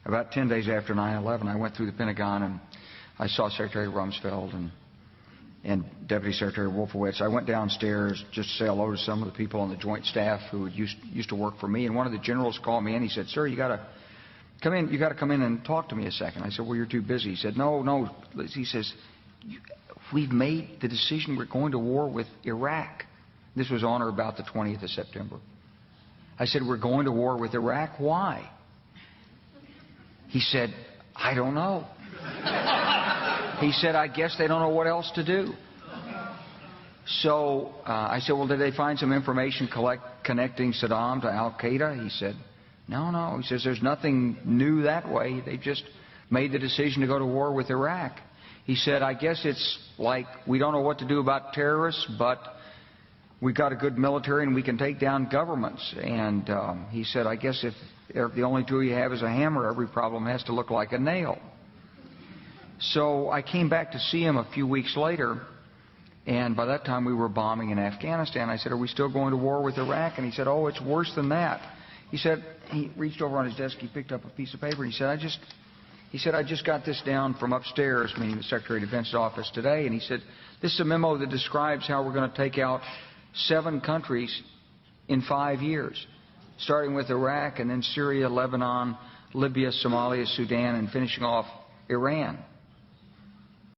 about 10 days after 9/11, I went through the Pentagon and I saw Secretary Rumsfeld and Deputy Secretary Wolfowitz. I went downstairs just to say hello to some of the people on the Joint Staff who used to work for me. And one of the generals called me in. He said, "Sir, you got to come in. You got to come in and talk to me a second." I said, "Well, you're too busy." He said, "No." He says, "We've made the decision. We're going to war with Iraq." This was on or about the 20th of September. I said, "We're going to war with Iraq. Why?" He said, "I don't know." He said, "I guess they don't know what else to do." So I said, "Well, did they find some information connecting Saddam to Al-Qaeda?" He said, No. He says, "There's nothing new that way. They just made the decision to go to war with Iraq." He said, "I guess it's like we don't know what to do about terrorists, but we've got a good military and we can take down governments." And he said, "I guess if the only tool you have is a hammer, every problem has to look like a nail." So I came back to see him a few weeks later, and by that time we were bombing in Afghanistan. I said, "Are we still going to war with Iraq?" And he said, "Oh, it's worse than that." He said, he reached over on his desk, he picked up a piece of paper, and he said, I just got this down from upstairs," meaning the Secretary of Defense's office today, and he said, "This is a memo that describes how we're going to take out 7 countries in 5 years, starting with Iraq and then Syria, Lebanon, Libya, Somalia, Sudan, and finishing off Iran."